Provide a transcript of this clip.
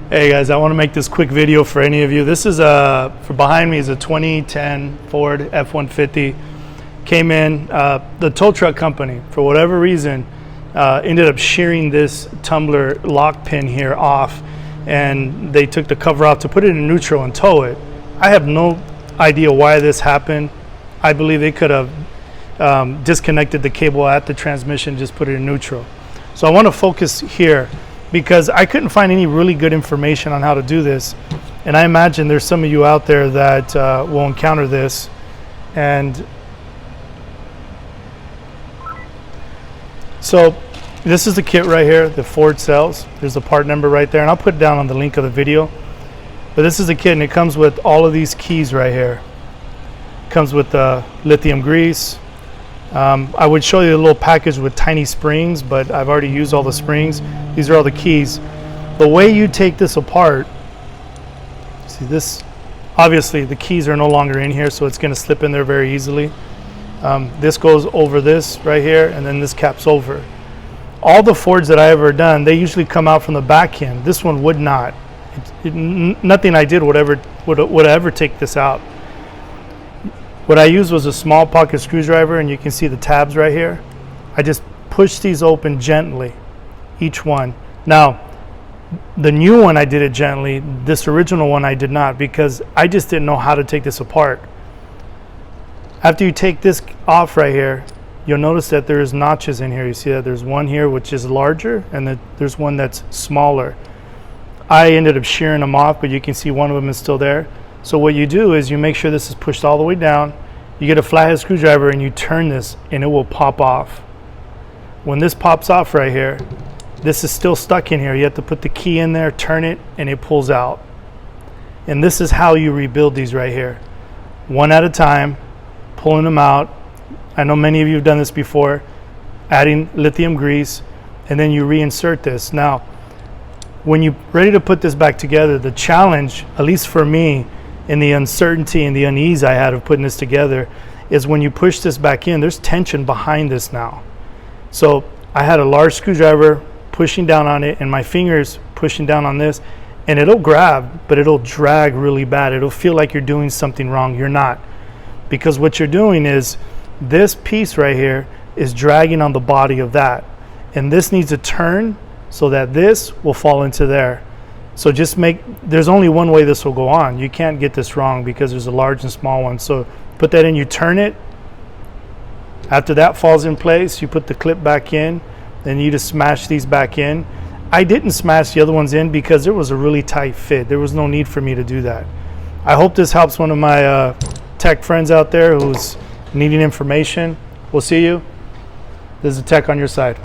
Hey guys, I want to make this quick video for any of you. This is for behind me is a 2010 Ford F150. Came in, the tow truck company, for whatever reason, ended up shearing this tumbler lock pin here off, and they took the cover off to put it in neutral and tow it. I have no idea why this happened. I believe they could have disconnected the cable at the transmission, just put it in neutral. So I want to focus here, because I couldn't find any really good information on how to do this, and I imagine there's some of you out there that will encounter this. And so this is the kit right here that Ford sells. There's the part number right there, and I'll put it down on the link of the video. But this is the kit, and it comes with all of these keys right here. It comes with lithium grease. I would show you a little package with tiny springs, but I've already used all the springs. These are all the keys. The way you take this apart, see this, obviously the keys are no longer in here, so it's going to slip in there very easily. This goes over this right here, and then this caps over. All the Fords that I ever done, they usually come out from the back end. This one would not. Nothing I did would ever take this out. What I used was a small pocket screwdriver, and you can see the tabs right here. I just pushed these open gently, each one. Now, the new one I did it gently. This original one I did not, because I just didn't know how to take this apart. After you take this off right here, you'll notice that there's notches in here. You see that there's one here which is larger, and then there's one that's smaller. I ended up shearing them off, but you can see one of them is still there. So what you do is you make sure this is pushed all the way down. You get a flathead screwdriver and you turn this, and it will pop off. When this pops off right here, this is still stuck in here. You have to put the key in there, turn it, and it pulls out. And this is how you rebuild these right here. One at a time, pulling them out. I know many of you have done this before, adding lithium grease, and then you reinsert this. Now, when you're ready to put this back together, the challenge, at least for me, in the uncertainty and the unease I had of putting this together, is when you push this back in, there's tension behind this now. So I had a large screwdriver pushing down on it, and my fingers pushing down on this, and it'll grab, but it'll drag really bad. It'll feel like you're doing something wrong. You're not. Because what you're doing is, this piece right here is dragging on the body of that. And this needs to turn so that this will fall into there. So just there's only one way this will go on. You can't get this wrong, because there's a large and small one. So put that in, you turn it. After that falls in place, you put the clip back in, then you just smash these back in. I didn't smash the other ones in because there was a really tight fit. There was no need for me to do that. I hope this helps one of my tech friends out there who's needing information. We'll see you. There's a tech on your side.